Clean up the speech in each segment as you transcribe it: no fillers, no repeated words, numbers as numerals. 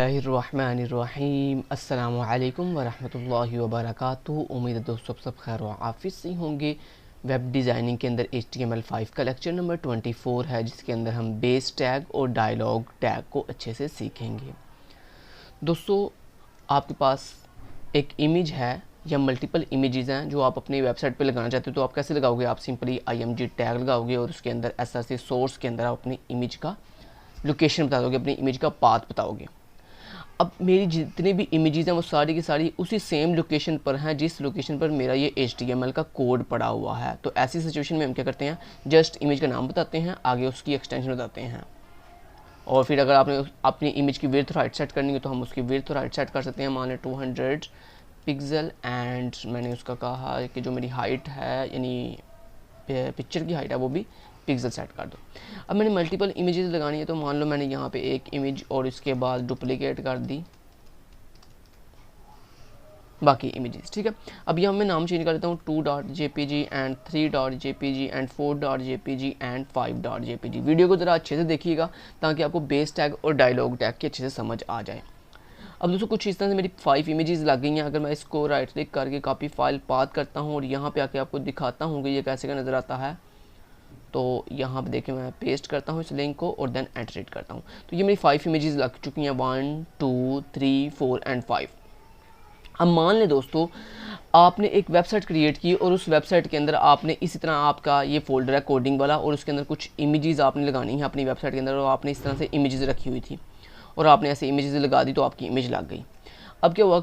बिस्मिल्लाहिर्रहमानिर्रहीम अस्सलामु अलैकुम वरहमतुल्लाहि वबरकातुहू। उम्मीद है दोस्तों सब खैर व आफियत से होंगे। वेब डिज़ाइनिंग के अंदर HTML5 का लेक्चर नंबर 24 है, जिसके अंदर हम बेस टैग और डायलॉग टैग को अच्छे से सीखेंगे। दोस्तों आपके पास एक इमेज है या मल्टीपल इमेजेस हैं जो आप अपनी वेबसाइट पे लगाना चाहते हो, तो आप कैसे लगाओगे? आप सिंपली IMG टैग लगाओगे और उसके अंदर SRC सोर्स के अंदर आप अपनी इमेज का लोकेशन बता दोगे, अपनी इमेज का पाथ बताओगे। अब मेरी जितनी भी इमेजेस हैं वो सारी की सारी उसी सेम लोकेशन पर हैं जिस लोकेशन पर मेरा ये HTML का कोड पड़ा हुआ है। तो ऐसी सिचुएशन में हम क्या करते हैं, जस्ट इमेज का नाम बताते हैं, आगे उसकी एक्सटेंशन बताते हैं, और फिर अगर आपने अपनी इमेज की विड्थ और हाइट सेट करनी है तो हम उसकी विड्थ और हाइट सेट कर सकते हैं। मान लें 200 पिक्सल एंड मैंने उसका कहा कि जो मेरी हाइट है यानी पिक्चर की हाइट है वो भी पिक्सल सेट कर दो। अब मैंने मल्टीपल इमेजेस लगानी है, तो मान लो मैंने यहाँ पे एक इमेज और इसके बाद डुप्लीकेट कर दी बाकी इमेजेस, ठीक है। अब यहाँ मैं नाम चेंज कर देता हूँ 2.jpg and 3.jpg and 4.jpg and 5.jpg। Video को ज़रा अच्छे से देखिएगा ताकि आपको बेस टैग और डायलॉग टैग की अच्छे से समझ आ जाए। अब दोस्तों कुछ इस तरह से मेरी 5 इमेजेस लग गई हैं। अगर मैं इसको राइट क्लिक करके कॉपी फाइल पाथ करता हूँ और यहाँ पे आके आपको दिखाता हूँ कि ये कैसे का नज़र आता है, तो यहाँ पे देखिए मैं पेस्ट करता हूँ इस लिंक को और देन एंटर हिट करता हूँ। तो ये मेरी 5 इमेजेस लग चुकी हैं, 1 2 3 4 एंड 5। अब मान लें दोस्तों आपने एक वेबसाइट क्रिएट की और उस वेबसाइट के अंदर आपने इसी तरह आपका ये फोल्डर है कोडिंग वाला और उसके अंदर कुछ इमेजेस आपने लगानी है अपनी वेबसाइट के अंदर, और आपने इस तरह से इमेजेस रखी हुई थी और आपने ऐसे इमेजेस लगा दी तो आपकी इमेज लग गई। अब क्या हुआ,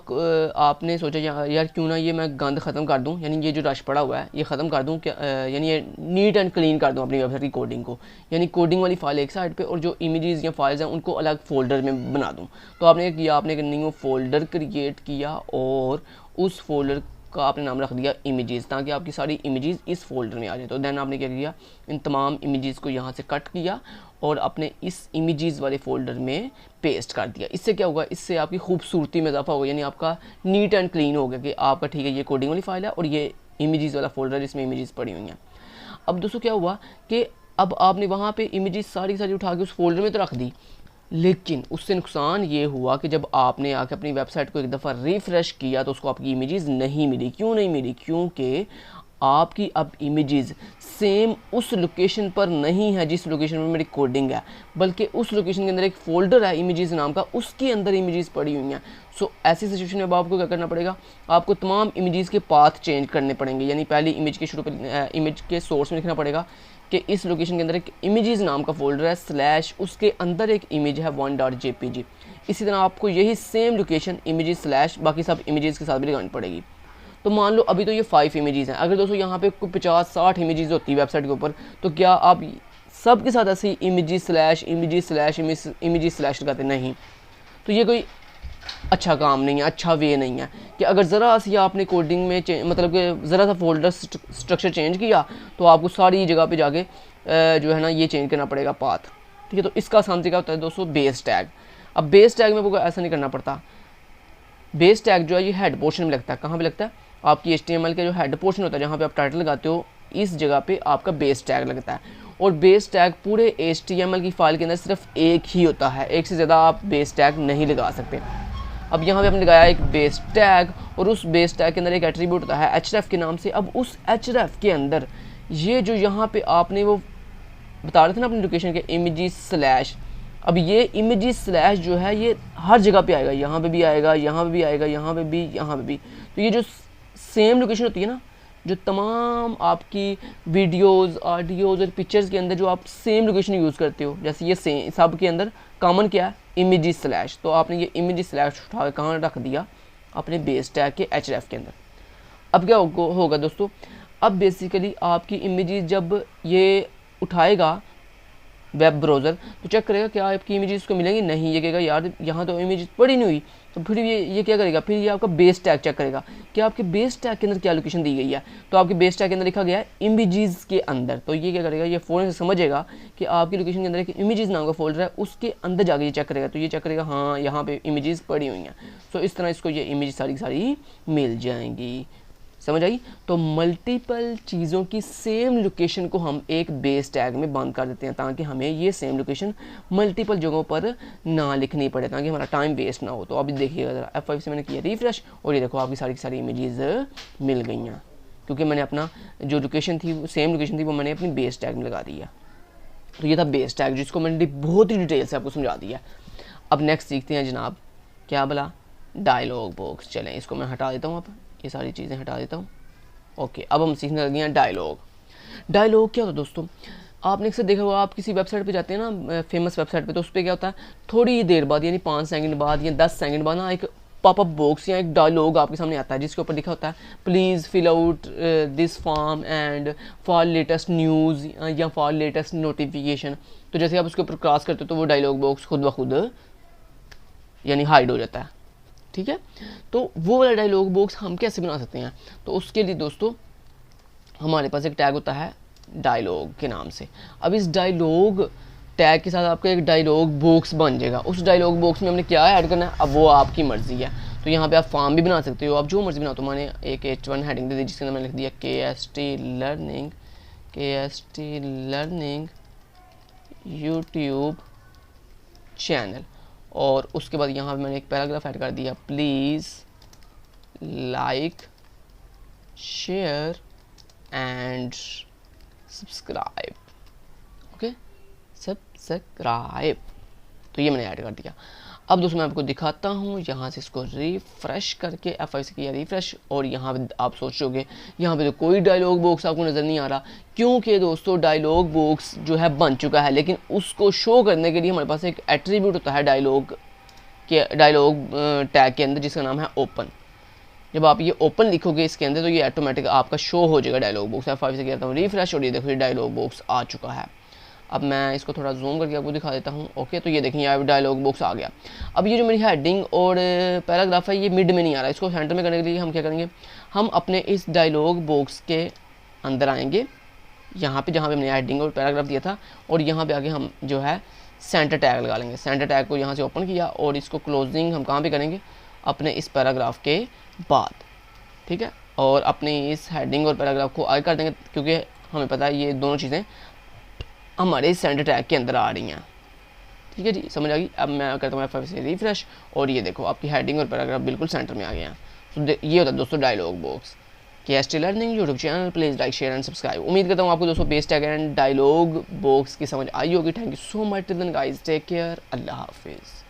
आपने सोचा यार क्यों ना ये मैं गंद ख़त्म कर दूं, यानी ये जो रश पड़ा हुआ है ये ख़त्म कर दूं, क्या यानी ये नीट एंड क्लीन कर दूं अपनी वेबसाइट की कोडिंग को, यानी कोडिंग वाली फाइल एक साइड पे और जो इमेजेस या फाइल्स हैं उनको अलग फोल्डर में बना दूं। तो आपने किया, आपने एक न्यू फोल्डर क्रिएट किया और उस फोल्डर का आपने नाम रख दिया इमेजेस, ताकि आपकी सारी इमेजेस इस फोल्डर में आ जाए। तो देन आपने क्या किया, इन तमाम इमेजेस को यहाँ से कट किया और अपने इस इमेजेस वाले फोल्डर में पेस्ट कर दिया। इससे क्या होगा, इससे आपकी खूबसूरती में इजाफा होगा, यानी आपका नीट एंड क्लीन हो गया कि आपका ठीक है ये कोडिंग वाली फाइल है और ये इमेजेस वाला फोल्डर है जिसमें इमेजेस पड़ी हुई हैं। अब दोस्तों क्या हुआ कि अब आपने वहाँ पे इमेजेस सारी सारी उठा के उस फोल्डर में तो रख दी, लेकिन उससे नुकसान ये हुआ कि जब आपने आके अपनी वेबसाइट को एक दफ़ा रिफ़्रेश किया तो उसको आपकी इमेजेस नहीं मिली। क्यों नहीं मिली? क्योंकि आपकी अब इमेजेस सेम उस लोकेशन पर नहीं है जिस लोकेशन में मेरी कोडिंग है, बल्कि उस लोकेशन के अंदर एक फ़ोल्डर है इमेजेस नाम का, उसके अंदर इमेजेस पड़ी हुई हैं। सो ऐसी सिचुएशन में अब आपको क्या करना पड़ेगा, आपको तमाम इमेजेस के पाथ चेंज करने पड़ेंगे। यानी पहली इमेज के शुरू पर इमेज के सोर्स में लिखना पड़ेगा कि इस लोकेशन के अंदर एक इमेजेस नाम का फोल्डर है स्लैश उसके अंदर एक इमेज है 1.jpg। इसी तरह आपको यही सेम लोकेशन इमेजेस स्लैश बाकी सब इमेजेस के साथ भी लगानी पड़ेगी। तो मान लो अभी तो ये 5 इमेजेस हैं, अगर दोस्तों यहाँ पे कोई 50-60 इमेजेस होती है वेबसाइट के ऊपर, तो क्या आप सब के साथ ऐसे इमेजेस स्लैश इमेजेस स्लैश लगाते? नहीं। तो ये कोई अच्छा काम नहीं है, अच्छा वे नहीं है कि अगर ज़रा सी आपने कोडिंग में मतलब कि ज़रा सा फोल्डर स्ट्रक्चर चेंज किया तो आपको सारी जगह पे जाके जो है ना ये चेंज करना पड़ेगा पाथ, ठीक है। तो इसका आसान तरीका होता है दोस्तों बेस टैग। अब बेस टैग में आपको ऐसा नहीं करना पड़ता। बेस टैग जो है ये हेड पोर्शन में लगता है। कहाँ पे लगता है? आपकी HTML का जो हेड पोर्शन होता है जहाँ पे आप टाइटल लगाते हो, इस जगह पे आपका बेस टैग लगता है। और बेस टैग पूरे HTML की फाइल के अंदर सिर्फ एक ही होता है, एक से ज़्यादा आप बेस टैग नहीं लगा सकते। अब यहाँ पे हमने लगाया एक बेस टैग और उस बेस टैग के अंदर एक एट्रीब्यूट होता है href के नाम से। अब उस href के अंदर ये जो यहाँ पे आपने वो बता रहे थे ना अपनी लोकेशन के इमेजेस स्लैश, अब ये इमेजेस स्लैश जो है ये हर जगह पे आएगा, यहाँ पे भी आएगा, यहाँ पे भी आएगा, यहाँ पे भी, यहाँ पे भी। तो ये जो सेम लोकेशन होती है ना, जो तमाम आपकी वीडियोज़ ऑडियोज़ और पिक्चर्स के अंदर जो आप सेम लोकेशन यूज़ करते हो, जैसे ये सेम सब के अंदर कॉमन क्या है, इमेजेस स्लैश। तो आपने ये इमेजेस स्लैश उठा के कहाँ रख दिया, अपने बेस टैग के href के अंदर। अब क्या होगा दोस्तों, अब बेसिकली आपकी इमेजेस जब ये उठाएगा वेब ब्राउज़र तो चेक करेगा क्या आपकी इमेजेस को मिलेंगी? नहीं। ये कहेगा यार यहाँ तो इमेजेस पड़ी नहीं हुई। तो फिर ये क्या करेगा, फिर ये आपका बेस टैग चेक करेगा कि आपके बेस टैग के अंदर क्या लोकेशन दी गई है। तो आपके बेस टैग के अंदर लिखा गया है इमेजेस के अंदर। तो ये क्या करेगा, ये फ़ौरन से समझेगा कि आपकी लोकेशन के अंदर एक इमेजेस नाम का फोल्डर है, उसके अंदर जाके ये चेक करेगा। तो ये चेक करेगा हाँ यहाँ पे इमेजेस पड़ी हुई हैं। सो इस तरह इसको ये इमेज सारी सारी मिल जाएंगी। समझ आई। तो मल्टीपल चीज़ों की सेम लोकेशन को हम एक बेस टैग में बंद कर देते हैं ताकि हमें ये सेम लोकेशन मल्टीपल जगहों पर ना लिखनी पड़े, ताकि हमारा टाइम वेस्ट ना हो। तो अभी देखिएगा ज़रा, F5 से मैंने किया रिफ्रेश और ये देखो आपकी सारी की सारी इमेजेस मिल गई हैं, क्योंकि मैंने अपना जो लोकेशन थी, सेम लोकेशन थी, वो मैंने अपनी बेस टैग में लगा दिया। तो ये था बेस टैग, जिसको मैंने बहुत ही डिटेल से आपको समझा दिया। अब नेक्स्ट सीखते हैं जनाब, क्या बोला, डायलॉग बॉक्स। चलें इसको मैं हटा देता हूँ, अब ये सारी चीज़ें हटा देता हूँ। ओके, अब हम सीखने लगे हैं डायलॉग। डायलॉग क्या होता है दोस्तों, आपने अक्सर देखा होगा, आप किसी वेबसाइट पे जाते हैं ना, फेमस वेबसाइट पे, तो उस पर क्या होता है, थोड़ी देर बाद यानी 5 सेकंड बाद या 10 सेकंड बाद ना एक पॉपअप बॉक्स या एक डायलॉग आपके सामने आता है जिसके ऊपर लिखा होता है please fill out this form and for latest news या फॉर लेटेस्ट नोटिफिकेशन। तो जैसे आप उसके ऊपर क्रॉस करते हो तो वो डायलॉग बॉक्स खुद ब खुद यानी हाइड हो जाता है। ठीक है, तो वो वाला डायलॉग बॉक्स हम कैसे बना सकते हैं, तो उसके लिए दोस्तों हमारे पास एक टैग होता है डायलॉग के नाम से। अब इस डायलॉग टैग के साथ आपका एक डायलॉग बॉक्स बन जाएगा। उस डायलॉग बॉक्स में हमने क्या ऐड करना है, अब वो आपकी मर्ज़ी है। तो यहाँ पे आप फॉर्म भी बना सकते हो, आप जो मर्ज़ी बनाओ। तो मैंने एक H1 हेडिंग दे दी जिसके अंदर मैंने लिख दिया KST लर्निंग यूट्यूब चैनल, और उसके बाद यहाँ पे मैंने एक पैराग्राफ ऐड कर दिया, please like share and subscribe. Okay, subscribe, तो ये मैंने ऐड कर दिया। अब दोस्तों मैं आपको दिखाता हूँ, यहाँ से इसको रिफ्रेश करके, F5 से किया रिफ्रेश, और यहाँ पे आप सोचोगे यहाँ पे तो कोई डायलॉग बॉक्स आपको नज़र नहीं आ रहा, क्योंकि दोस्तों डायलॉग बॉक्स जो है बन चुका है, लेकिन उसको शो करने के लिए हमारे पास एक एट्रीब्यूट होता है डायलॉग टैग के अंदर जिसका नाम है ओपन। जब आप ये ओपन लिखोगे इसके अंदर तो ये ऑटोमेटिक आपका शो हो जाएगा डायलॉग बॉक्स। F5 से करता हूँ रिफ्रेश और ये देखो ये डायलॉग बॉक्स आ चुका है। अब मैं इसको थोड़ा जूम करके आपको दिखा देता हूँ। ओके, तो ये देखिए यहाँ डायलॉग बॉक्स आ गया। अब ये जो मेरी हेडिंग और पैराग्राफ है ये मिड में नहीं आ रहा, इसको सेंटर में करने के लिए हम क्या करेंगे, हम अपने इस डायलॉग बॉक्स के अंदर आएंगे, यहाँ पे जहाँ पे हमने हेडिंग और पैराग्राफ दिया था, और यहाँ पे आगे हम जो है सेंटर टैग लगा लेंगे। सेंटर टैग को यहाँ से ओपन किया और इसको क्लोजिंग हम कहाँ पे करेंगे, अपने इस पैराग्राफ के बाद। ठीक है, और अपने इस हेडिंग और पैराग्राफ को आगे कर देंगे, क्योंकि हमें पता है ये दोनों चीज़ें हमारे सेंटर टैग के अंदर आ रही हैं। ठीक है जी, समझ आ गई। अब मैं करता हूँ F5 से रिफ्रेश और ये देखो आपकी हेडिंग और पैराग्राफ बिल्कुल सेंटर में आ गए हैं। तो ये होता है दोस्तों dialogue box. KST learning YouTube channel, please like share and subscribe. उम्मीद करता हूँ आपको दोस्तों base tag and dialogue box की समझ आई होगी। Thank you so much, till then guys, take care, अल्लाह हाफिज़।